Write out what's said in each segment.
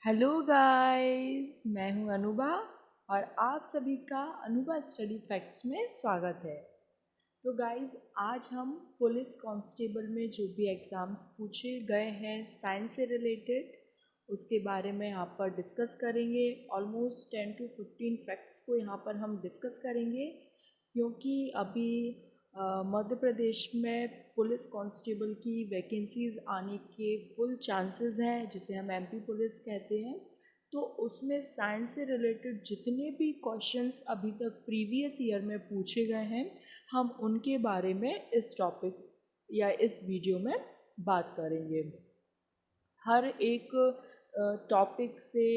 Hello guys, मैं हूं अनुभा और आप सभी का अनुभा स्टडी फैक्ट्स में स्वागत है। तो गाइस, आज हम पुलिस कांस्टेबल में जो भी एग्ज़ाम्स पूछे गए हैं साइंस से रिलेटेड, उसके बारे में यहाँ पर डिस्कस करेंगे। ऑलमोस्ट 10 to 15 फैक्ट्स को यहाँ पर हम डिस्कस करेंगे, क्योंकि अभी मध्य प्रदेश में पुलिस कांस्टेबल की वैकेंसीज़ आने के फुल चांसेस हैं, जिसे हम एमपी पुलिस कहते हैं। तो उसमें साइंस से रिलेटेड जितने भी क्वेश्चंस अभी तक प्रीवियस ईयर में पूछे गए हैं, हम उनके बारे में इस टॉपिक या इस वीडियो में बात करेंगे। हर एक टॉपिक से,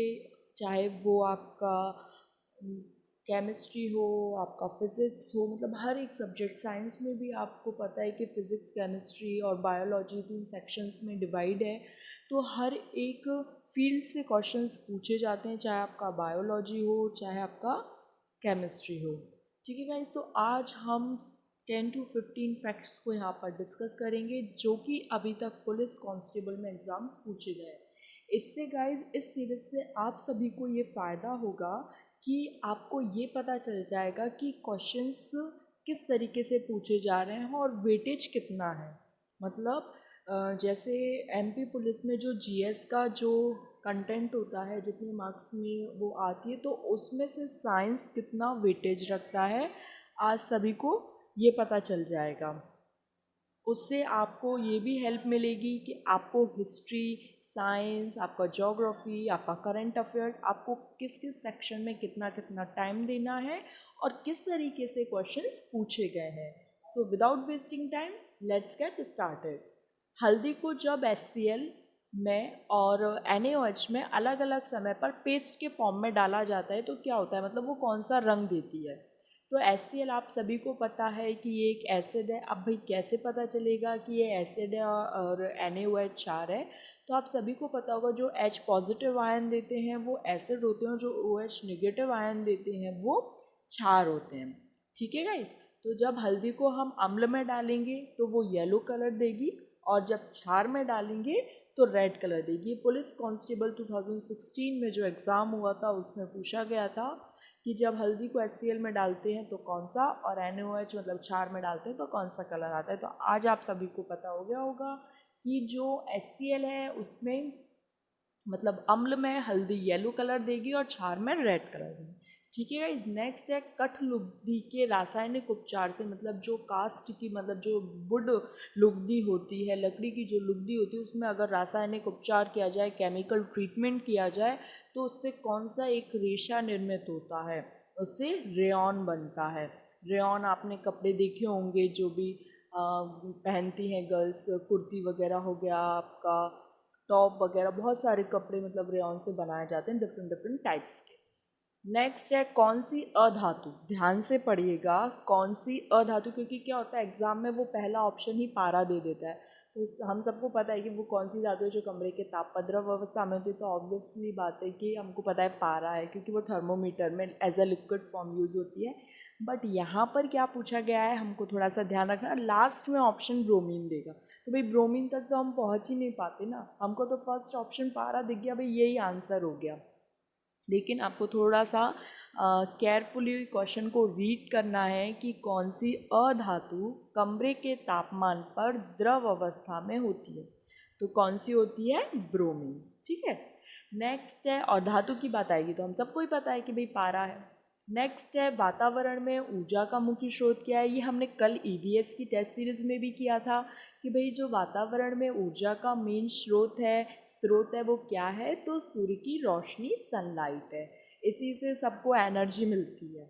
चाहे वो आपका केमिस्ट्री हो, आपका फिज़िक्स हो, मतलब हर एक सब्जेक्ट, साइंस में भी आपको पता है कि फ़िज़िक्स, केमिस्ट्री और बायोलॉजी 3 सेक्शंस में डिवाइड है। तो हर एक फील्ड से क्वेश्चंस पूछे जाते हैं, चाहे आपका बायोलॉजी हो, चाहे आपका केमिस्ट्री हो। ठीक है गाइस, तो आज हम 10 to 15 फैक्ट्स को यहाँ पर डिस्कस करेंगे, जो कि अभी तक पुलिस कांस्टेबल में एग्ज़ाम्स पूछे गए हैं। इससे गाइस, इस सीरीज से आप सभी को ये फ़ायदा होगा कि आपको ये पता चल जाएगा कि क्वेश्चंस किस तरीके से पूछे जा रहे हैं और वेटेज कितना है। मतलब जैसे एमपी पुलिस में जो जीएस का जो कंटेंट होता है, जितने मार्क्स में वो आती है, तो उसमें से साइंस कितना वेटेज रखता है, आज सभी को ये पता चल जाएगा। उससे आपको ये भी हेल्प मिलेगी कि आपको हिस्ट्री, साइंस, आपका ज्योग्राफी, आपका करंट अफेयर्स, आपको किस किस सेक्शन में कितना कितना टाइम देना है और किस तरीके से क्वेश्चंस पूछे गए हैं। So without wasting time, let's get started. हल्दी को जब एचसीएल में और NaOH में अलग अलग समय पर पेस्ट के फॉर्म में डाला जाता है, तो क्या होता है, मतलब वो कौन सा रंग देती है। तो HCl आप सभी को पता है कि ये एक एसिड है। अब भाई कैसे पता चलेगा कि ये एसिड है और NaOH क्षार है। तो आप सभी को पता होगा, जो H पॉजिटिव आयन देते हैं वो एसिड होते हैं, जो OH नेगेटिव आयन देते हैं वो क्षार होते हैं। ठीक है गाइस, तो जब हल्दी को हम अम्ल में डालेंगे तो वो येलो कलर देगी, और जब क्षार में डालेंगे तो रेड कलर देगी। पुलिस कांस्टेबल 2016 में जो एग्ज़ाम हुआ था, उसमें पूछा गया था कि जब हल्दी को HCl में डालते हैं तो कौन सा, और NaOH मतलब क्षार में डालते हैं तो कौन सा कलर आता है। तो आज आप सभी को पता हो गया होगा कि जो HCl है उसमें, मतलब अम्ल में हल्दी येलो कलर देगी और क्षार में रेड कलर देगी। ठीक है गाइस, नेक्स्ट है कठलुगदी के रासायनिक उपचार से, मतलब जो कास्ट की, मतलब जो वुड लुगदी होती है, लकड़ी की जो लुगदी होती है, उसमें अगर रासायनिक उपचार किया जाए, केमिकल ट्रीटमेंट किया जाए, तो उससे कौन सा एक रेशा निर्मित होता है, उससे रेयॉन बनता है। रेयॉन आपने कपड़े देखे होंगे, जो भी पहनती हैं गर्ल्स, कुर्ती वगैरह हो गया, आपका टॉप वगैरह, बहुत सारे कपड़े मतलब रेयॉन से बनाए जाते हैं, डिफरेंट डिफरेंट टाइप्स के। नेक्स्ट है कौन सी अधातु, ध्यान से पढ़िएगा, कौन सी अधातु, क्योंकि क्या होता है एग्जाम में वो पहला ऑप्शन ही पारा दे देता है। तो हम सबको पता है कि वो कौन सी धातु है जो कमरे के तापद्रव अवस्था में होती है। तो ऑब्वियसली बात है कि हमको पता है पारा है, क्योंकि वो थर्मोमीटर में as a liquid form use होती है। बट यहाँ पर क्या पूछा गया है, हमको थोड़ा सा ध्यान रखना, लास्ट में ऑप्शन ब्रोमीन देगा। तो भाई ब्रोमीन तक तो हम पहुँच ही नहीं पाते ना, हमको तो फर्स्ट ऑप्शन पारा दिख गया, भाई यही आंसर हो गया। लेकिन आपको थोड़ा सा केयरफुली क्वेश्चन को रीड करना है कि कौन सी अधातु कमरे के तापमान पर द्रव अवस्था में होती है। तो कौन सी होती है, ब्रोमीन। ठीक है, नेक्स्ट है, और धातु की बात आएगी तो हम सबको ही पता है कि भाई पारा है। नेक्स्ट है, वातावरण में ऊर्जा का मुख्य स्रोत क्या है। ये हमने कल ईवीएस की टेस्ट सीरीज में भी किया था कि भाई जो वातावरण में ऊर्जा का मेन स्रोत है वो क्या है, तो सूर्य की रोशनी, सनलाइट है। इसी से सबको एनर्जी मिलती है।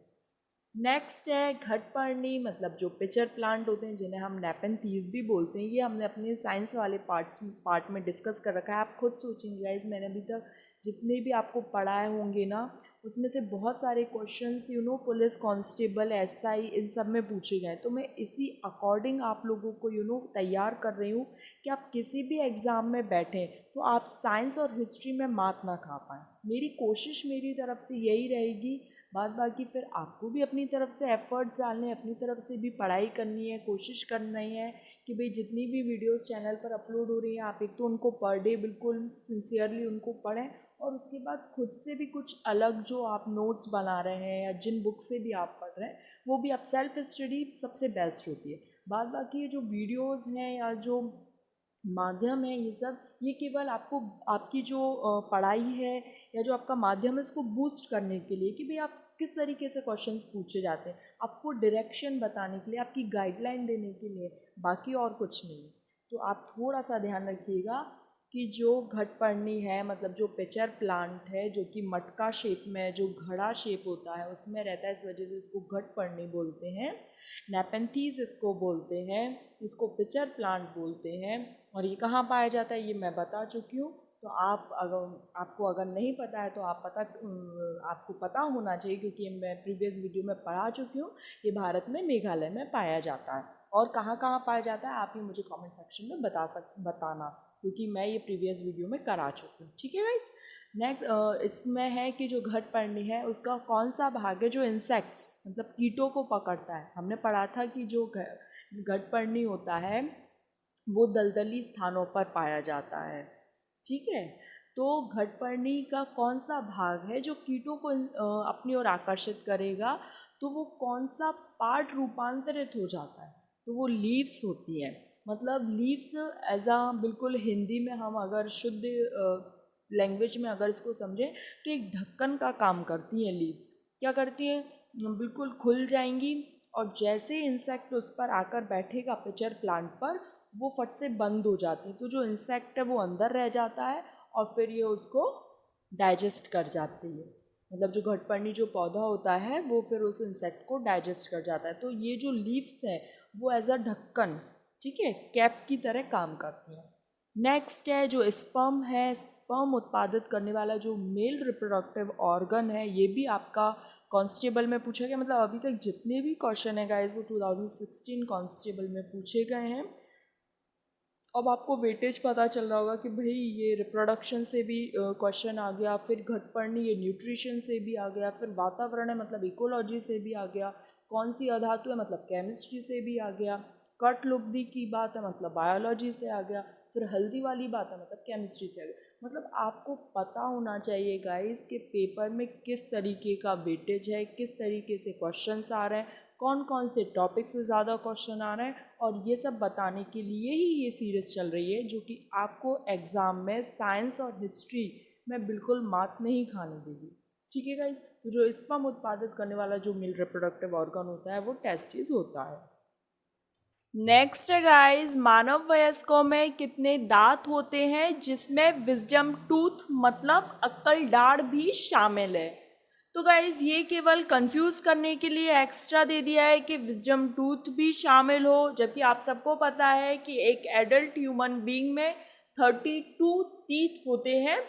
नेक्स्ट है घटपर्णी, मतलब जो पिचर प्लांट होते हैं, जिन्हें हम नेपेंथीज भी बोलते हैं। ये हमने अपने साइंस वाले पार्ट में डिस्कस कर रखा है। आप खुद सोचेंगे गाइस, मैंने अभी तक जितने भी आपको पढ़ाए होंगे ना, उसमें से बहुत सारे क्वेश्चंस पुलिस कांस्टेबल, एसआई, इन सब में पूछे गए। तो मैं इसी अकॉर्डिंग आप लोगों को तैयार कर रही हूँ कि आप किसी भी एग्ज़ाम में बैठें तो आप साइंस और हिस्ट्री में मात ना खा पाएँ। मेरी कोशिश मेरी तरफ से यही रहेगी। बाद बाकी फिर आपको भी अपनी तरफ से एफर्ट्स डालने हैं, अपनी तरफ से भी पढ़ाई करनी है, कोशिश करनी है कि भाई जितनी भी वीडियोस चैनल पर अपलोड हो रही हैं, आप एक तो उनको पर डे बिल्कुल सिंसियरली उनको पढ़ें, और उसके बाद खुद से भी कुछ अलग जो आप नोट्स बना रहे हैं या जिन बुक से भी आप पढ़ रहे हैं वो भी आप सेल्फ स्टडी सबसे बेस्ट होती है। बाद बाकी ये जो वीडियोस हैं या जो माध्यम है ये सब, ये केवल आपको आपकी जो पढ़ाई है या जो आपका माध्यम है उसको बूस्ट करने के लिए कि भाई आप किस तरीके से क्वेश्चंस पूछे जाते हैं, आपको डायरेक्शन बताने के लिए, आपकी गाइडलाइन देने के लिए, बाकी और कुछ नहीं। तो आप थोड़ा सा ध्यान रखिएगा कि जो घटपर्णी है मतलब जो पिचर प्लांट है जो कि मटका शेप में जो घड़ा शेप होता है उसमें रहता है, इस वजह से इसको घटपर्णी बोलते हैं। नेपेंथीज इसको बोलते हैं, इसको पिचर प्लांट बोलते हैं। और ये कहाँ पाया जाता है ये मैं बता चुकी हूँ। तो आपको अगर नहीं पता है तो आपको पता होना चाहिए, क्योंकि मैं प्रीवियस वीडियो में पढ़ा चुकी हूँ। ये भारत में मेघालय में पाया जाता है। और कहाँ कहाँ पाया जाता है आप ये मुझे कमेंट सेक्शन में बताना, क्योंकि मैं ये प्रीवियस वीडियो में करा चुकी हूँ। ठीक है गाइस। नेक्स्ट इसमें है कि जो घटपर्णी है उसका कौन सा भाग है जो इंसेक्ट्स मतलब कीटों को पकड़ता है। हमने पढ़ा था कि जो घटपर्णी होता है वो दलदली स्थानों पर पाया जाता है। ठीक है। तो घटपर्णी का कौन सा भाग है जो कीटों को अपनी ओर आकर्षित करेगा, तो वो कौन सा पार्ट रूपांतरित हो जाता है, तो वो लीव्स होती हैं। मतलब लीव्स एज आ बिल्कुल हिंदी में हम अगर शुद्ध लैंग्वेज में अगर इसको समझें तो एक ढक्कन का काम करती हैं लीव्स। क्या करती हैं, बिल्कुल खुल जाएंगी और जैसे इंसेक्ट उस पर आकर बैठेगा पिचर प्लांट पर वो फट से बंद हो जाती है। तो जो इंसेक्ट है वो अंदर रह जाता है और फिर ये उसको डाइजेस्ट कर जाती है। मतलब जो घटपर्णी जो पौधा होता है वो फिर उस इंसेक्ट को डाइजेस्ट कर जाता है। तो ये जो लीव्स है वो एज अ ढक्कन, ठीक है, कैप की तरह काम करती हैं। नेक्स्ट है जो स्पर्म है, स्पर्म उत्पादित करने वाला जो मेल रिप्रोडक्टिव ऑर्गन है, ये भी आपका कांस्टेबल में पूछा गया। मतलब अभी तक जितने भी क्वेश्चन है गाइस वो 2016 कांस्टेबल में पूछे गए हैं। अब आपको वेटेज पता चल रहा होगा कि भाई ये रिप्रोडक्शन से भी क्वेश्चन आ गया, फिर घटपर्णी ये न्यूट्रिशन से भी आ गया, फिर वातावरण है मतलब इकोलॉजी से भी आ गया, कौन सी अधातु है मतलब केमिस्ट्री से भी आ गया, कट लुगदी की बात है मतलब बायोलॉजी से आ गया, फिर हल्दी वाली बात है मतलब केमिस्ट्री से आ गया। मतलब आपको पता होना चाहिए गाइस कि पेपर में किस तरीके का वेटेज है, किस तरीके से क्वेश्चंस आ रहे हैं, कौन कौन से टॉपिक से ज़्यादा क्वेश्चन आ रहे हैं, और ये सब बताने के लिए ही ये सीरीज़ चल रही है जो कि आपको एग्ज़ाम में साइंस और हिस्ट्री में बिल्कुल मात नहीं खाने देगी। ठीक है गाइज। तो जो स्पर्म उत्पादित करने वाला जो मेल रिप्रोडक्टिव ऑर्गन होता है वो टेस्टिस होता है। नेक्स्ट है गाइज, मानव वयस्कों में कितने दांत होते हैं जिसमें विजडम टूथ मतलब अक्कल दाढ़ भी शामिल है। तो गाइज ये केवल कंफ्यूज करने के लिए एक्स्ट्रा दे दिया है कि विजडम टूथ भी शामिल हो, जबकि आप सबको पता है कि एक एडल्ट ह्यूमन बीइंग में 32 टीथ होते हैं।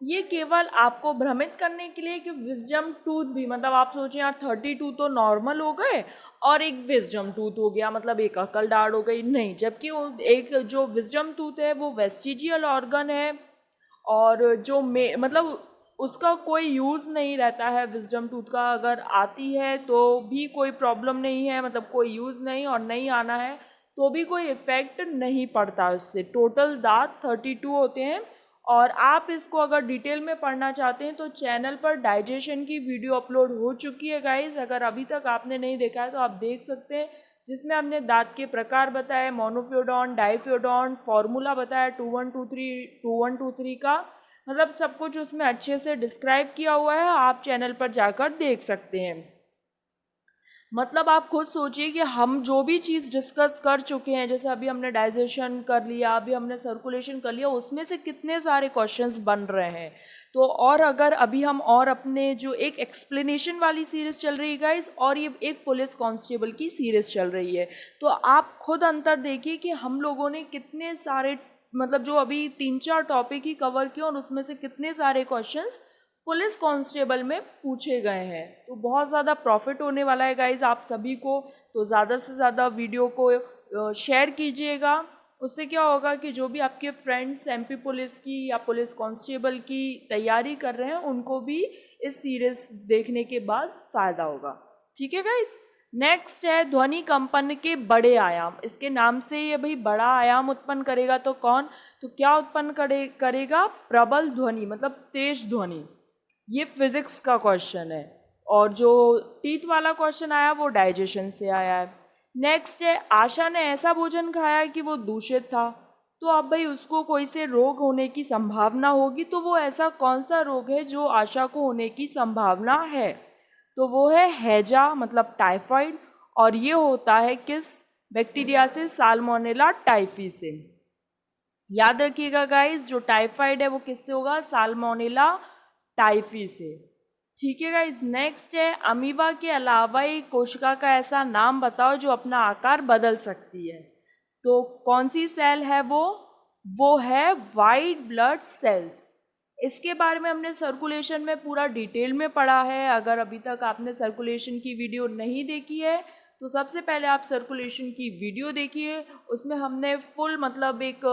ये केवल आपको भ्रमित करने के लिए कि विजडम टूथ भी, मतलब आप सोचें यार 32 तो नॉर्मल हो गए और एक विजडम टूथ हो गया मतलब एक अकल दाढ़ हो गई, नहीं, जबकि एक जो विजडम टूथ है वो वेस्टिजियल ऑर्गन है और जो मतलब उसका कोई यूज़ नहीं रहता है। विजडम टूथ का अगर आती है तो भी कोई प्रॉब्लम नहीं है, मतलब कोई यूज़ नहीं, और नहीं आना है तो भी कोई इफ़ेक्ट नहीं पड़ता उससे। टोटल दांत 32 होते हैं। और आप इसको अगर डिटेल में पढ़ना चाहते हैं तो चैनल पर डाइजेशन की वीडियो अपलोड हो चुकी है गाइस, अगर अभी तक आपने नहीं देखा है तो आप देख सकते हैं, जिसमें हमने दांत के प्रकार बताए, मोनोफ्योडॉन, डाइफ्योडॉन, फॉर्मूला बताया 2123 का, मतलब सब कुछ उसमें अच्छे से डिस्क्राइब किया हुआ है, आप चैनल पर जाकर देख सकते हैं। मतलब आप खुद सोचिए कि हम जो भी चीज़ डिस्कस कर चुके हैं, जैसे अभी हमने डाइजेशन कर लिया, अभी हमने सर्कुलेशन कर लिया, उसमें से कितने सारे क्वेश्चंस बन रहे हैं। तो और अगर अभी हम और अपने जो एक एक्सप्लेनेशन वाली सीरीज़ चल रही है गाइस, और ये एक पुलिस कांस्टेबल की सीरीज़ चल रही है, तो आप खुद अंतर देखिए कि हम लोगों ने कितने सारे, मतलब जो अभी 3-4 टॉपिक ही कवर किए और उसमें से कितने सारे क्वेश्चंस पुलिस कांस्टेबल में पूछे गए हैं। तो बहुत ज़्यादा प्रॉफिट होने वाला है गाइज आप सभी को। तो ज़्यादा से ज़्यादा वीडियो को शेयर कीजिएगा। उससे क्या होगा कि जो भी आपके फ्रेंड्स एमपी पुलिस की या पुलिस कांस्टेबल की तैयारी कर रहे हैं उनको भी इस सीरीज़ देखने के बाद फ़ायदा होगा। ठीक है गाइज। नेक्स्ट है ध्वनि कंपन के बड़े आयाम। इसके नाम से ये भाई बड़ा आयाम उत्पन्न करेगा तो कौन, तो क्या उत्पन्न करेगा, प्रबल ध्वनि मतलब तेज ध्वनि। ये फिजिक्स का क्वेश्चन है। और जो टीथ वाला क्वेश्चन आया वो डाइजेशन से आया है। नेक्स्ट है आशा ने ऐसा भोजन खाया कि वो दूषित था। तो अब भाई उसको कोई से रोग होने की संभावना होगी, तो वो ऐसा कौन सा रोग है जो आशा को होने की संभावना है, तो वो है हैजा मतलब टाइफाइड। और ये होता है किस बैक्टीरिया से, साल्मोनेला टाइफी से। याद रखिएगा गाइस, जो टाइफाइड है वो किससे होगा, साल्मोनेला टाइफी से। ठीक है गाइस। नेक्स्ट है अमीबा के अलावा एक कोशिका का ऐसा नाम बताओ जो अपना आकार बदल सकती है। तो कौन सी सेल है वो है वाइट ब्लड सेल्स। इसके बारे में हमने सर्कुलेशन में पूरा डिटेल में पढ़ा है। अगर अभी तक आपने सर्कुलेशन की वीडियो नहीं देखी है तो सबसे पहले आप सर्कुलेशन की वीडियो देखिए। उसमें हमने फुल मतलब एक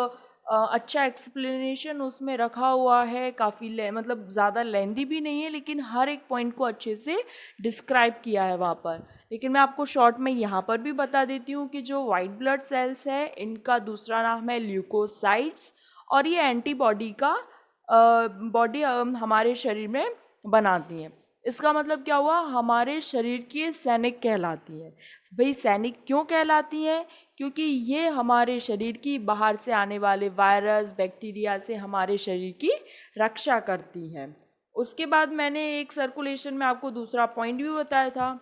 अच्छा एक्सप्लेनेशन उसमें रखा हुआ है। काफ़ी मतलब ज़्यादा लेंदी भी नहीं है, लेकिन हर एक पॉइंट को अच्छे से डिस्क्राइब किया है वहाँ पर। लेकिन मैं आपको शॉर्ट में यहाँ पर भी बता देती हूँ कि जो वाइट ब्लड सेल्स है इनका दूसरा नाम है ल्यूकोसाइट्स। और ये एंटीबॉडी का बॉडी हमारे शरीर में बनाती हैं। इसका मतलब क्या हुआ, हमारे शरीर की ये सैनिक कहलाती है। भाई सैनिक क्यों कहलाती हैं, क्योंकि ये हमारे शरीर की बाहर से आने वाले वायरस बैक्टीरिया से हमारे शरीर की रक्षा करती हैं। उसके बाद मैंने एक सर्कुलेशन में आपको दूसरा पॉइंट भी बताया था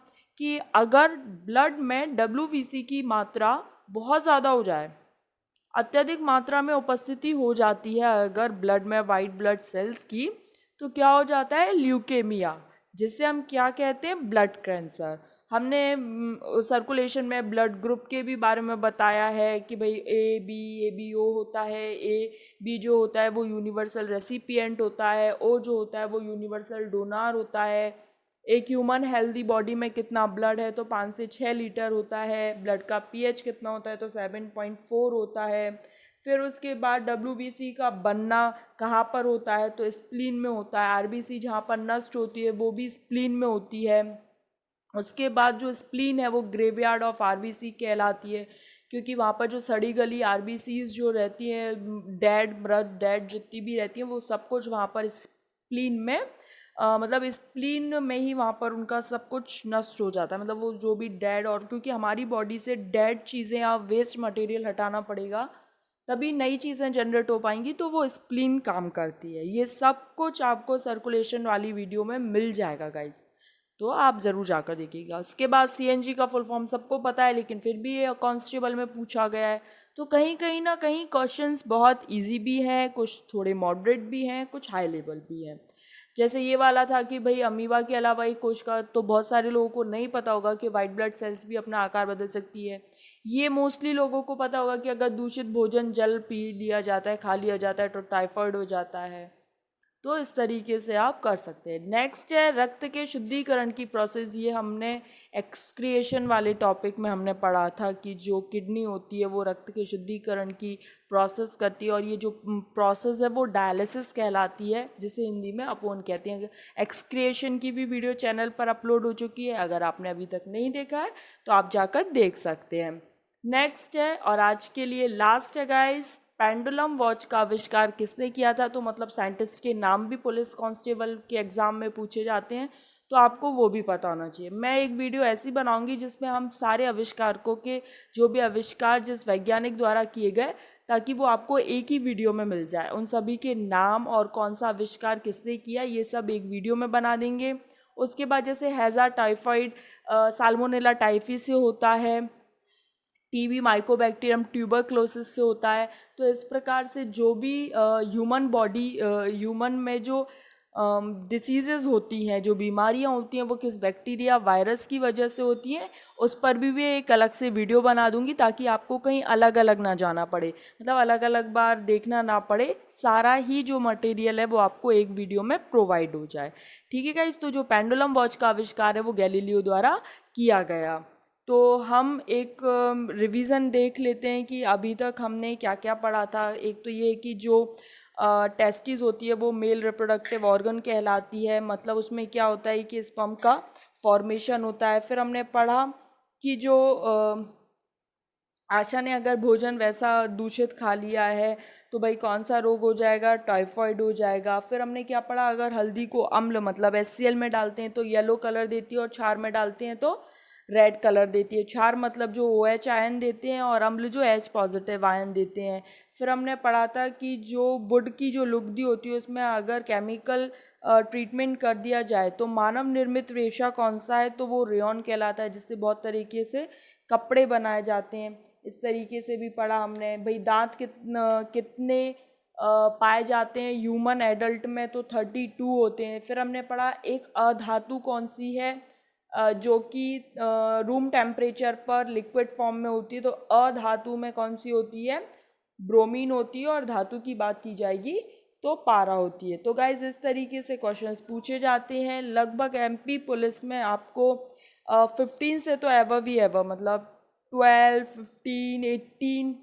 कि अगर ब्लड में WBC की मात्रा बहुत ज़्यादा हो जाए, अत्यधिक मात्रा में उपस्थिति हो जाती है अगर ब्लड में वाइट ब्लड सेल्स की, तो क्या हो जाता है, ल्यूकेमिया, जिसे हम क्या कहते हैं, ब्लड कैंसर। हमने सर्कुलेशन में ब्लड ग्रुप के भी बारे में बताया है कि भाई AB O होता है। AB जो होता है वो यूनिवर्सल रेसिपिएंट होता है, O जो होता है वो यूनिवर्सल डोनार होता है। एक ह्यूमन हेल्दी बॉडी में कितना ब्लड है, तो 5 से 6 लीटर होता है। ब्लड का pH कितना होता है, तो 7.4 होता है। फिर उसके बाद WBC का बनना कहाँ पर होता है, तो स्प्लीन में होता है। RBC जहाँ पर नष्ट होती है वो भी स्प्लीन में होती है। उसके बाद जो स्प्लीन है वो ग्रेवयार्ड ऑफ RBC कहलाती है, क्योंकि वहाँ पर जो सड़ी गली RBCs जो रहती हैं, डेड ब्लड डेड जितनी भी रहती हैं, वो सब कुछ वहाँ पर स्प्लीन में मतलब स्प्लीन में ही वहाँ पर उनका सब कुछ नष्ट हो जाता है। मतलब वो जो भी डेड, और क्योंकि हमारी बॉडी से डेड चीज़ें या वेस्ट मटेरियल हटाना पड़ेगा तभी नई चीज़ें जनरेट हो पाएंगी, तो वो स्प्लीन काम करती है। ये सब कुछ आपको सर्कुलेशन वाली वीडियो में मिल जाएगा गाइज, तो आप ज़रूर जाकर देखिएगा। उसके बाद CNG का फुल फॉर्म सबको पता है, लेकिन फिर भी ये कांस्टेबल में पूछा गया है। तो कहीं कहीं ना कहीं क्वेश्चंस बहुत इजी भी हैं, कुछ थोड़े मॉडरेट भी हैं, कुछ हाई लेवल भी हैं। जैसे ये वाला था कि भाई अमीबा के अलावा एक कोशिका, तो बहुत सारे लोगों को नहीं पता होगा कि वाइट ब्लड सेल्स भी अपना आकार बदल सकती है। ये मोस्टली लोगों को पता होगा कि अगर दूषित भोजन जल पी लिया जाता है, खा लिया जाता है, तो टाइफाइड हो जाता है। तो इस तरीके से आप कर सकते हैं। नेक्स्ट है रक्त के शुद्धिकरण की प्रोसेस। ये हमने एक्सक्रिएशन वाले टॉपिक में हमने पढ़ा था कि जो किडनी होती है वो रक्त के शुद्धिकरण की प्रोसेस करती है, और ये जो प्रोसेस है वो डायलिसिस कहलाती है, जिसे हिंदी में अपोन कहते हैं। एक्सक्रिएशन की भी वीडियो चैनल पर अपलोड हो चुकी है, अगर आपने अभी तक नहीं देखा है तो आप जाकर देख सकते हैं। नेक्स्ट है, और आज के लिए लास्ट है गाइस, पेंडुलम वॉच का आविष्कार किसने किया था। तो मतलब साइंटिस्ट के नाम भी पुलिस कांस्टेबल के एग्ज़ाम में पूछे जाते हैं, तो आपको वो भी पता होना चाहिए। मैं एक वीडियो ऐसी बनाऊंगी जिसमें हम सारे आविष्कारकों के, जो भी आविष्कार जिस वैज्ञानिक द्वारा किए गए, ताकि वो आपको एक ही वीडियो में मिल जाए। उन सभी के नाम और कौन सा आविष्कार किसने किया ये सब एक वीडियो में बना देंगे। उसके बाद जैसे हैजा टाइफाइड साल्मोनेला टाइफी से होता है, TB माइकोबैक्टीरियम ट्यूबरक्लोसिस से होता है। तो इस प्रकार से जो भी ह्यूमन में जो डिसीजेज़ होती हैं, जो बीमारियां होती हैं, वो किस बैक्टीरिया वायरस की वजह से होती हैं, उस पर भी एक अलग से वीडियो बना दूंगी, ताकि आपको कहीं अलग अलग ना जाना पड़े, मतलब अलग अलग बार देखना ना पड़े। सारा ही जो मटेरियल है वो आपको एक वीडियो में प्रोवाइड हो जाए। ठीक है गाइस। तो जो पेंडुलम वॉच का आविष्कार है वो गैलीलियो द्वारा किया गया। तो हम एक रिवीजन देख लेते हैं कि अभी तक हमने क्या क्या पढ़ा था। एक तो ये कि जो टेस्टिस होती है वो मेल रिप्रोडक्टिव ऑर्गन कहलाती है। मतलब उसमें क्या होता है कि स्पर्म का फॉर्मेशन होता है। फिर हमने पढ़ा कि जो आशा ने अगर भोजन वैसा दूषित खा लिया है तो भाई कौन सा रोग हो जाएगा, टाइफॉइड हो जाएगा। फिर हमने क्या पढ़ा, अगर हल्दी को अम्ल मतलब HCl में डालते हैं तो येलो कलर देती है और क्षार में डालते हैं तो रेड कलर देती है। क्षार मतलब जो OH आयन देते हैं और अम्ल जो H पॉजिटिव आयन देते हैं। फिर हमने पढ़ा था कि जो वुड की जो लुगदी होती है उसमें अगर केमिकल ट्रीटमेंट कर दिया जाए तो मानव निर्मित रेशा कौन सा है, तो वो रेयॉन कहलाता है, जिससे बहुत तरीके से कपड़े बनाए जाते हैं। इस तरीके से भी पढ़ा हमने। भाई दांत कितने पाए जाते हैं ह्यूमन एडल्ट में, तो 32 होते हैं। फिर हमने पढ़ा एक अधातु कौन सी है जो कि रूम टेम्परेचर पर लिक्विड फॉर्म में होती है, तो अधातु में कौन सी होती है, ब्रोमीन होती है। और धातु की बात की जाएगी तो पारा होती है। तो गाइज इस तरीके से क्वेश्चंस पूछे जाते हैं। लगभग MP पुलिस में आपको 15 से तो एवर भी एवर मतलब 12, 15, 18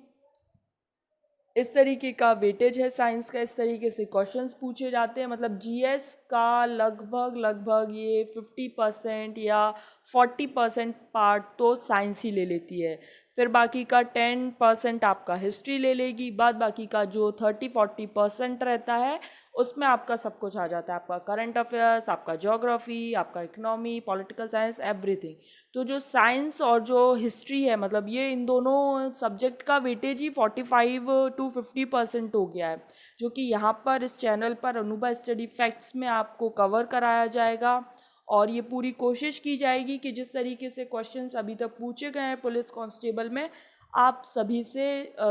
इस तरीके का वेटेज है साइंस का। इस तरीके से क्वेश्चंस पूछे जाते हैं। मतलब GS का लगभग ये 50% या 40% पार्ट तो साइंस ही ले लेती है। फिर बाकी का 10% आपका हिस्ट्री ले लेगी। बाद बाकी का जो 30-40% रहता है उसमें आपका सब कुछ आ जाता है, आपका करंट अफेयर्स, आपका ज्योग्राफी, आपका इकोनॉमी, पॉलिटिकल साइंस, एवरीथिंग। तो जो साइंस और जो हिस्ट्री है मतलब ये इन दोनों सब्जेक्ट का वेटेज ही 45 to 50% हो गया है, जो कि यहाँ पर इस चैनल पर अनुभा स्टडी फैक्ट्स में आपको कवर कराया जाएगा। और ये पूरी कोशिश की जाएगी कि जिस तरीके से क्वेश्चंस अभी तक पूछे गए हैं पुलिस कांस्टेबल में, आप सभी से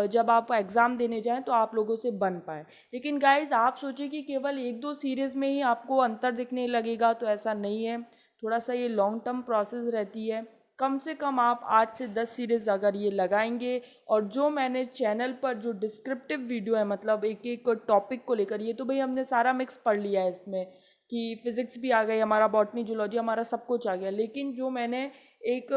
जब आप एग्ज़ाम देने जाएं तो आप लोगों से बन पाए। लेकिन गाइज आप सोचिए कि केवल 1-2 सीरीज़ में ही आपको अंतर दिखने लगेगा, तो ऐसा नहीं है। थोड़ा सा ये लॉन्ग टर्म प्रोसेस रहती है। कम से कम आप 8 से 10 सीरीज़ अगर ये लगाएंगे, और जो मैंने चैनल पर जो डिस्क्रिप्टिव वीडियो है मतलब एक एक टॉपिक को लेकर, ये तो भाई हमने सारा मिक्स पढ़ लिया है इसमें कि फिज़िक्स भी आ गई हमारा, बॉटनी जूलॉजी हमारा सब कुछ आ गया। लेकिन जो मैंने एक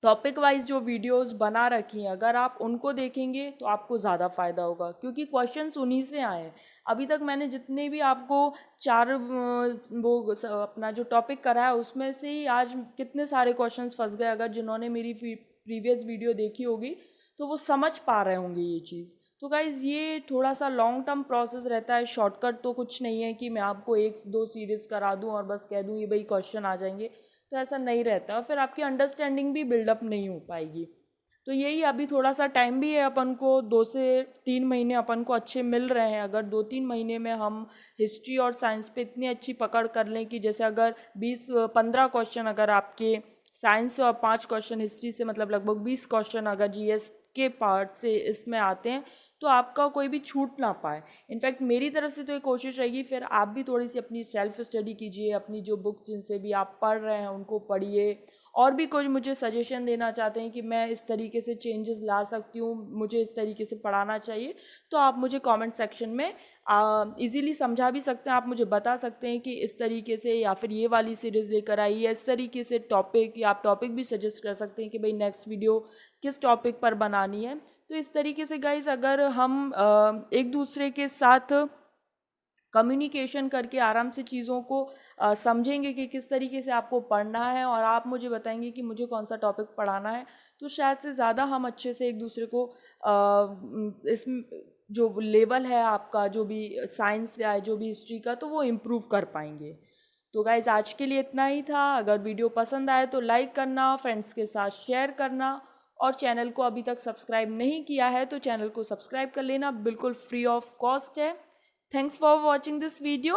टॉपिक वाइज जो वीडियोस बना रखी हैं, अगर आप उनको देखेंगे तो आपको ज़्यादा फ़ायदा होगा, क्योंकि क्वेश्चंस उन्हीं से आए हैं। अभी तक मैंने जितने भी आपको 4 अपना जो टॉपिक कराया उसमें से ही आज कितने सारे क्वेश्चंस फंस गए। अगर जिन्होंने मेरी प्रीवियस वीडियो देखी होगी तो वो समझ पा रहे होंगे ये चीज़। तो गाइज़ ये थोड़ा सा लॉन्ग टर्म प्रोसेस रहता है, शॉर्टकट तो कुछ नहीं है कि मैं आपको 1-2 सीरीज़ करा दूँ और बस कह दूँ ये भाई क्वेश्चन आ जाएंगे, तो ऐसा नहीं रहता। और फिर आपकी अंडरस्टैंडिंग भी बिल्डअप नहीं हो पाएगी। तो यही अभी थोड़ा सा टाइम भी है अपन को, 2 से 3 महीने अपन को अच्छे मिल रहे हैं। अगर 2-3 महीने में हम हिस्ट्री और साइंस पे इतनी अच्छी पकड़ कर लें कि जैसे अगर 20-15 क्वेश्चन अगर आपके साइंस से और 5 क्वेश्चन हिस्ट्री से, मतलब लगभग 20 क्वेश्चन अगर GS के पार्ट से इसमें आते हैं तो आपका कोई भी छूट ना पाए। इनफैक्ट मेरी तरफ से तो ये कोशिश रहेगी, फिर आप भी थोड़ी सी अपनी सेल्फ स्टडी कीजिए, अपनी जो बुक्स जिनसे भी आप पढ़ रहे हैं उनको पढ़िए। और भी कोई मुझे सजेशन देना चाहते हैं कि मैं इस तरीके से चेंजेस ला सकती हूँ, मुझे इस तरीके से पढ़ाना चाहिए, तो आप मुझे कमेंट सेक्शन में इजीली समझा भी सकते हैं। आप मुझे बता सकते हैं कि इस तरीके से या फिर ये वाली सीरीज़ लेकर आई, या इस तरीके से टॉपिक, या आप टॉपिक भी सजेस्ट कर सकते हैं कि भाई नेक्स्ट वीडियो किस टॉपिक पर बनानी है। तो इस तरीके से गाइज अगर हम एक दूसरे के साथ कम्युनिकेशन करके आराम से चीज़ों को समझेंगे कि किस तरीके से आपको पढ़ना है, और आप मुझे बताएंगे कि मुझे कौन सा टॉपिक पढ़ाना है, तो शायद से ज़्यादा हम अच्छे से एक दूसरे को इस जो लेवल है आपका, जो भी साइंस का है, जो भी हिस्ट्री का, तो वो इम्प्रूव कर पाएंगे। तो गाइज़ आज के लिए इतना ही था। अगर वीडियो पसंद आए तो लाइक करना, फ्रेंड्स के साथ शेयर करना, और चैनल को अभी तक सब्सक्राइब नहीं किया है तो चैनल को सब्सक्राइब कर लेना, बिल्कुल फ्री ऑफ कॉस्ट है। Thanks for watching this video.